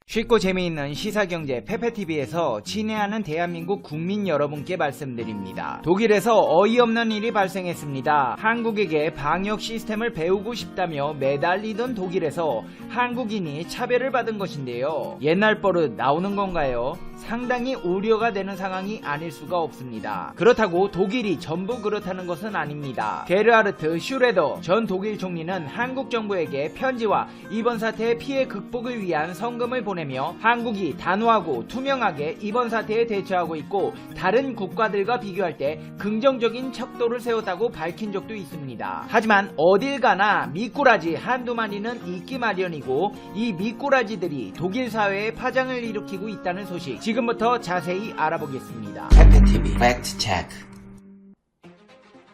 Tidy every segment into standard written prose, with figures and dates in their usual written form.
쉽고 재미있는 시사경제 페페TV에서 친애하는 대한민국 국민 여러분께 말씀드립니다. 독일에서 어이없는 일이 발생했습니다. 한국에게 방역 시스템을 배우고 싶다며 매달리던 독일에서 한국인이 차별을 받은 것인데요. 옛날 버릇 나오는 건가요? 상당히 우려가 되는 상황이 아닐 수가 없습니다. 그렇다고 독일이 전부 그렇다는 것은 아닙니다. 게르하르트 슈레더 전 독일 총리는 한국 정부에게 편지와 이번 사태의 피해 극복을 위한 성금을 보내며 한국이 단호하고 투명하게 이번 사태에 대처하고 있고 다른 국가들과 비교할 때 긍정적인 척도를 세웠다고 밝힌 적도 있습니다. 하지만 어딜 가나 미꾸라지 한두 마리는 있기 마련이고 이 미꾸라지들이 독일 사회에 파장을 일으키고 있다는 소식 지금부터 자세히 알아보겠습니다. 페페TV 팩트 체크.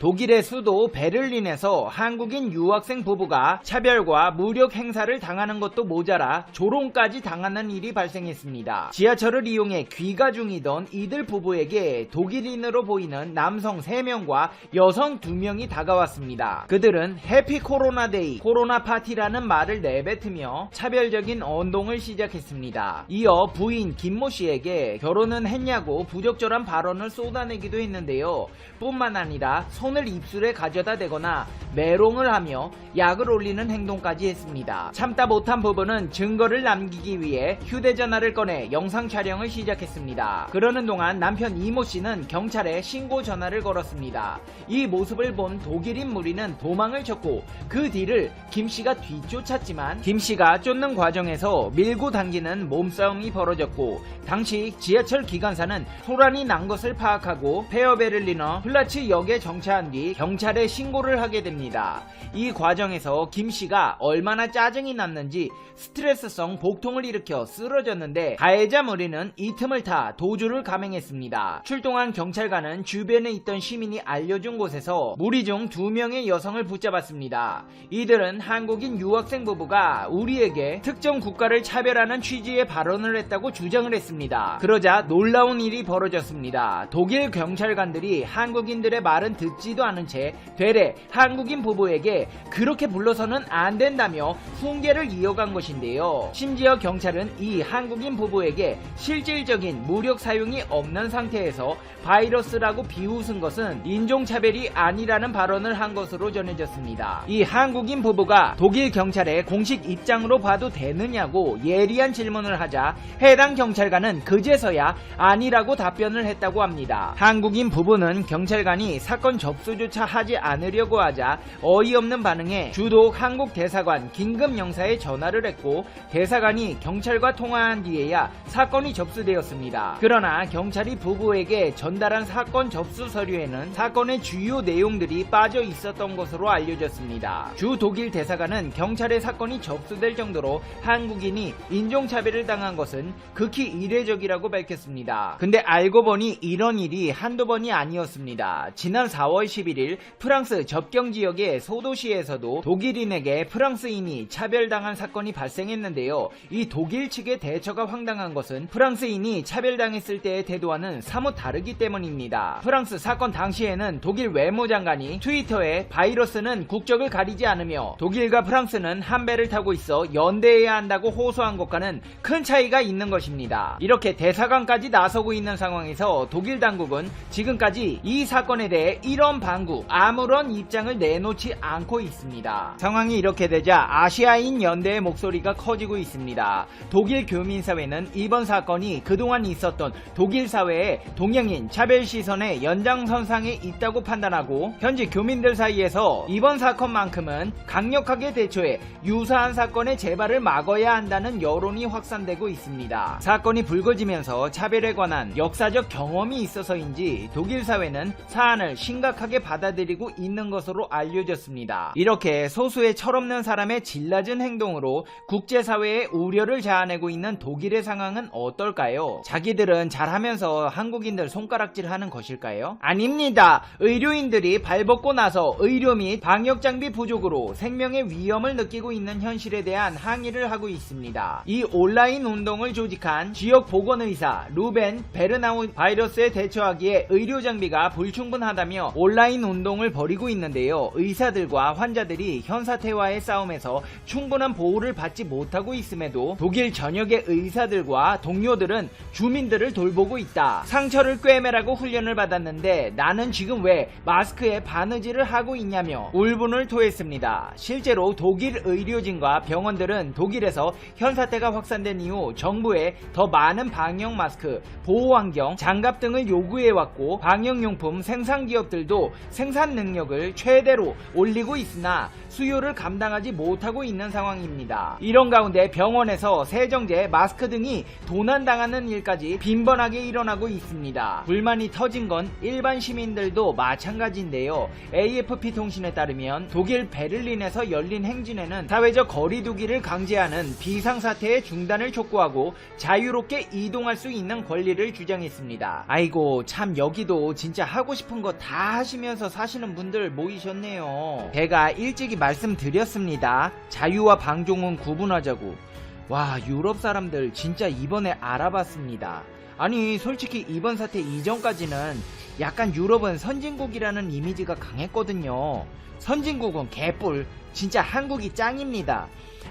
독일의 수도 베를린에서 한국인 유학생 부부가 차별과 무력 행사를 당하는 것도 모자라 조롱까지 당하는 일이 발생했습니다. 지하철을 이용해 귀가 중이던 이들 부부에게 독일인으로 보이는 남성 3명과 여성 2명이 다가왔습니다. 그들은 해피 코로나 데이, 코로나 파티라는 말을 내뱉으며 차별적인 언동을 시작했습니다. 이어 부인 김모 씨에게 결혼은 했냐고 부적절한 발언을 쏟아내기도 했는데요. 뿐만 아니라 손을 입술에 가져다 대거나 메롱을 하며 약을 올리는 행동까지 했습니다. 참다 못한 부부는 증거를 남기기 위해 휴대전화를 꺼내 영상 촬영을 시작했습니다. 그러는 동안 남편 이모 씨는 경찰에 신고 전화를 걸었습니다. 이 모습을 본 독일인 무리는 도망을 쳤고 그 뒤를 김 씨가 뒤쫓았지만 김 씨가 쫓는 과정에서 밀고 당기는 몸싸움이 벌어졌고 당시 지하철 기관사는 소란이 난 것을 파악하고 페어베를리너 플라츠 역에 정차한 뒤 경찰에 신고를 하게 됩니다. 이 과정에서 김 씨가 얼마나 짜증이 났는지 스트레스성 복통을 일으켜 쓰러졌는데 가해자 무리는 이 틈을 타 도주를 감행했습니다. 출동한 경찰관은 주변에 있던 시민이 알려준 곳에서 무리 중 2명의 여성을 붙잡았습니다. 이들은 한국인 유학생 부부가 우리에게 특정 국가를 차별하는 취지의 발언을 했다고 주장을 했습니다. 그러자 놀라운 일이 벌어졌습니다. 독일 경찰관들이 한국인들의 말은 듣지도 않은 채 되레 한국인 부부에게 그렇게 불러서는 안 된다며 훈계를 이어간 것인데요. 심지어 경찰은 이 한국인 부부에게 실질적인 무력 사용이 없는 상태에서 바이러스라고 비웃은 것은 인종차별이 아니라는 발언을 한 것으로 전해졌습니다. 이 한국인 부부가 독일 경찰의 공식 입장으로 봐도 되느냐고 예리한 질문을 하자 해당 경찰관은 그제서야 아니라고 답변을 했다고 합니다. 한국인 부부는 경찰관이 사건 접수조차 하지 않으려고 하자 어이없는 반응에 주독 한국 대사관 긴급 영사에 전화를 했고 대사관이 경찰과 통화한 뒤에야 사건이 접수되었습니다. 그러나 경찰이 부부에게 전달한 사건 접수 서류에는 사건의 주요 내용들이 빠져 있었던 것으로 알려졌습니다. 주 독일 대사관은 경찰의 사건이 접수될 정도로 한국인이 인종차별을 당한 것은 극히 이례적이라고 밝혔습니다. 근데 알고 보니 이런 일이 한두 번이 아니었습니다. 지난 4월 11일 프랑스 접경 지역의 소도시에서도 독일인에게 프랑스인이 차별당한 사건이 발생했는데요. 이 독일 측의 대처가 황당한 것은 프랑스인이 차별당했을 때의 태도와는 사뭇 다르기 때문입니다. 프랑스 사건 당시에는 독일 외무장관이 트위터에 바이러스는 국적을 가리지 않으며 독일과 프랑스는 한 배를 타고 있어 연대해야 한다고 호소한 것과는 큰 차이가 있는 것입니다. 이렇게 대사관까지 나서고 있는 상황에서 독일 당국은 지금까지 이 사건에 대해 이런 방구 아무런 입장을 내놓지 않고 있습니다. 상황이 이렇게 되자 아시아인 연대의 목소리가 커지고 있습니다. 독일 교민사회는 이번 사건이 그동안 있었던 독일 사회의 동양인 차별 시선의 연장선상에 있다고 판단하고 현지 교민들 사이에서 이번 사건만큼은 강력하게 대처해 유사한 사건의 재발을 막아야 한다는 여론이 확산되고 있습니다. 사건이 불거지면서 차별에 관한 역사적 경험이 있어서인지 독일 사회는 사안을 심각하게 받아들이고 있는 것으로 알려졌습니다. 이렇게 소수의 철없는 사람의 질낮은 행동으로 국제사회의 우려를 자아내고 있는 독일의 상황은 어떨까요? 자기들은 잘하면서 한국인들 손가락질하는 것일까요? 아닙니다. 의료인들이 발벗고 나서 의료 및 방역장비 부족으로 생명의 위험을 느끼고 있는 현실에 대한 항의를 하고 있습니다. 이 온라인 운동을 조직한 지역 보건의사 루벤 베르나우 바이러스에 대처하기에 의료장비가 불충분하다며 온라인 온라인 운동을 벌이고 있는데요. 의사들과 환자들이 현사태와의 싸움에서 충분한 보호를 받지 못하고 있음에도 독일 전역의 의사들과 동료들은 주민들을 돌보고 있다. 상처를 꿰매라고 훈련을 받았는데 나는 지금 왜 마스크에 바느질을 하고 있냐며 울분을 토했습니다. 실제로 독일 의료진과 병원들은 독일에서 현사태가 확산된 이후 정부에 더 많은 방역 마스크, 보호환경, 장갑 등을 요구해왔고 방역용품 생산기업들도 생산 능력을 최대로 올리고 있으나 수요를 감당하지 못하고 있는 상황입니다. 이런 가운데 병원에서 세정제, 마스크 등이 도난당하는 일까지 빈번하게 일어나고 있습니다. 불만이 터진 건 일반 시민들도 마찬가지인데요. AFP 통신에 따르면 독일 베를린에서 열린 행진에는 사회적 거리두기를 강제하는 비상사태의 중단을 촉구하고 자유롭게 이동할 수 있는 권리를 주장했습니다. 아이고 참 여기도 진짜 하고 싶은 거 다 하시면서 사시는 분들 모이셨네요. 제가 일찍이 말씀드렸습니다. 자유와 방종은 구분하자고. 와, 유럽 사람들 진짜 이번에 알아봤습니다. 아니 솔직히 이번 사태 이전까지는 약간 유럽은 선진국이라는 이미지가 강했거든요. 선진국은 개뿔, 진짜 한국이 짱입니다.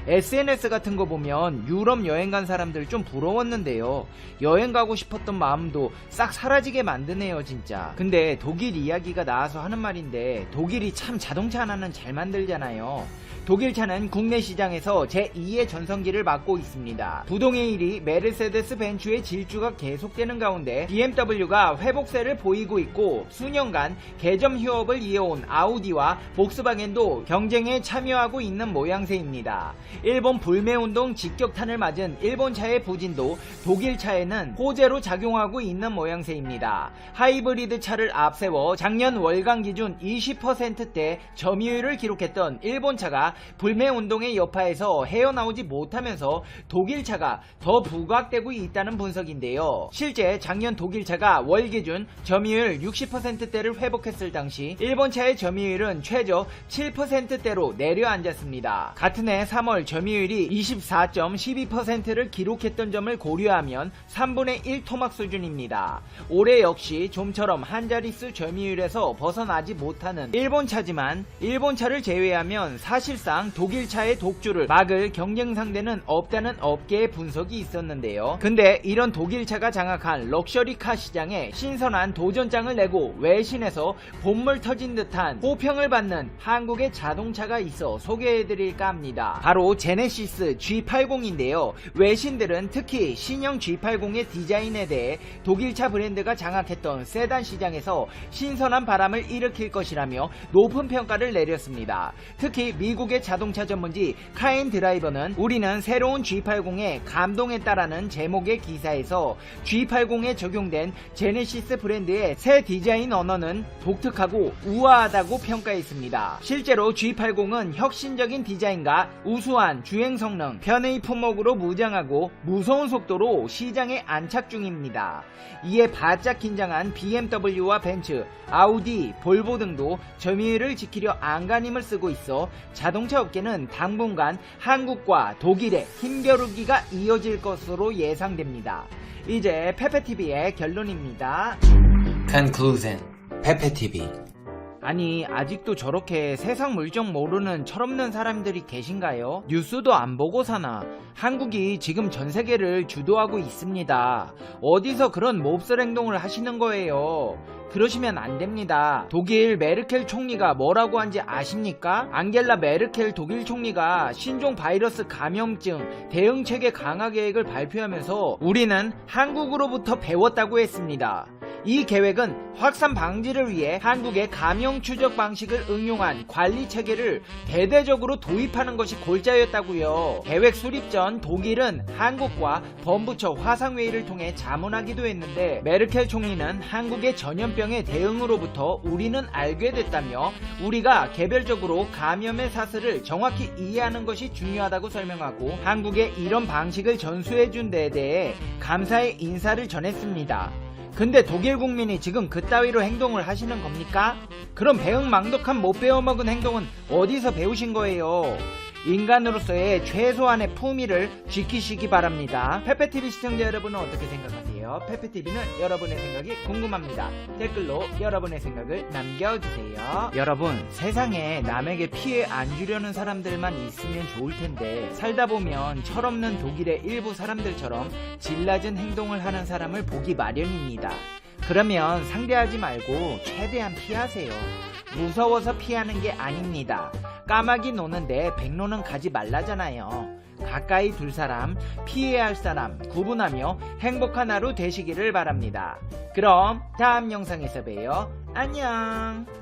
SNS 같은 거 보면 유럽 여행 간 사람들 좀 부러웠는데요. 여행 가고 싶었던 마음도 싹 사라지게 만드네요 진짜. 근데 독일 이야기가 나와서 하는 말인데 독일이 참 자동차 하나는 잘 만들잖아요. 독일 차는 국내 시장에서 제2의 전성기를 맞고 있습니다. 부동의 1위 메르세데스 벤츠의 질주가 계속되는 가운데 BMW가 회복세를 보이고 있고 수년간 개점 휴업을 이어온 아우디와 복스바겐도 경쟁에 참여하고 있는 모양새입니다. 일본 불매운동 직격탄을 맞은 일본 차의 부진도 독일 차에는 호재로 작용하고 있는 모양새입니다. 하이브리드 차를 앞세워 작년 월간 기준 20%대 점유율을 기록했던 일본 차가 불매운동의 여파에서 헤어나오지 못하면서 독일 차가 더 부각되고 있다는 분석인데요. 실제 작년 독일 차가 월 기준 점유율 60%대를 회복했을 당시 일본 차의 점유율은 최저 7%대로 내려앉았습니다. 같은 해 3월 점유율이 24.12%를 기록했던 점을 고려하면 3분의 1 토막 수준입니다. 올해 역시 좀처럼 한 자릿수 점유율에서 벗어나지 못하는 일본 차지만 일본 차를 제외하면 사실상 독일 차의 독주를 막을 경쟁 상대는 없다는 업계의 분석이 있었는데요. 근데 이런 독일 차가 장악한 럭셔리카 시장에 신선한 도전장을 내고 외신에서 본물 터진 듯한 호평을 받는 한국의 자동차가 있어 소개해드릴까 합니다. 바로 제네시스 G80인데요. 외신들은 특히 신형 G80의 디자인에 대해 독일차 브랜드가 장악했던 세단 시장에서 신선한 바람을 일으킬 것이라며 높은 평가를 내렸습니다. 특히 미국의 자동차 전문지 카인드라이버는 우리는 새로운 G80에 감동했다라는 제목의 기사에서 G80에 적용된 제네시스 브랜드의 새 디자인 언어는 독특하고 우아하다고 평가했습니다. 실제로 G80은 혁신적인 디자인과 우수한 주행 성능, 편의 품목으로 무장하고 무서운 속도로 시장에 안착 중입니다. 이에 바짝 긴장한 BMW와 벤츠, 아우디, 볼보 등도 점유율을 지키려 안간힘을 쓰고 있어 자동차 업계는 당분간 한국과 독일의 힘겨루기가 이어질 것으로 예상됩니다. 이제 페페TV의 결론입니다. Conclusion. 페페TV. 아니 아직도 저렇게 세상 물정 모르는 철없는 사람들이 계신가요? 뉴스도 안 보고 사나? 한국이 지금 전세계를 주도하고 있습니다. 어디서 그런 몹쓸 행동을 하시는 거예요? 그러시면 안 됩니다. 독일 메르켈 총리가 뭐라고 한지 아십니까? 앙겔라 메르켈 독일 총리가 신종 바이러스 감염증 대응 체계 강화 계획을 발표하면서 우리는 한국으로부터 배웠다고 했습니다. 이 계획은 확산 방지를 위해 한국의 감염 추적 방식을 응용한 관리 체계를 대대적으로 도입하는 것이 골자였다고요. 계획 수립 전 독일은 한국과 범부처 화상회의를 통해 자문하기도 했는데 메르켈 총리는 한국의 전염병의 대응으로부터 우리는 알게 됐다며 우리가 개별적으로 감염의 사슬을 정확히 이해하는 것이 중요하다고 설명하고 한국의 이런 방식을 전수해준 데에 대해 감사의 인사를 전했습니다. 근데 독일 국민이 지금 그따위로 행동을 하시는 겁니까? 그럼 배응망덕한 못 배워먹은 행동은 어디서 배우신 거예요? 인간으로서의 최소한의 품위를 지키시기 바랍니다. 페페TV 시청자 여러분은 어떻게 생각하세요? 페페TV는 여러분의 생각이 궁금합니다. 댓글로 여러분의 생각을 남겨주세요. 여러분, 세상에 남에게 피해 안 주려는 사람들만 있으면 좋을 텐데 살다 보면 철없는 독일의 일부 사람들처럼 질낮은 행동을 하는 사람을 보기 마련입니다. 그러면 상대하지 말고 최대한 피하세요. 무서워서 피하는 게 아닙니다. 까마귀 노는데 백로는 가지 말라잖아요. 가까이 둘 사람, 피해야 할 사람 구분하며 행복한 하루 되시기를 바랍니다. 그럼 다음 영상에서 봬요. 안녕.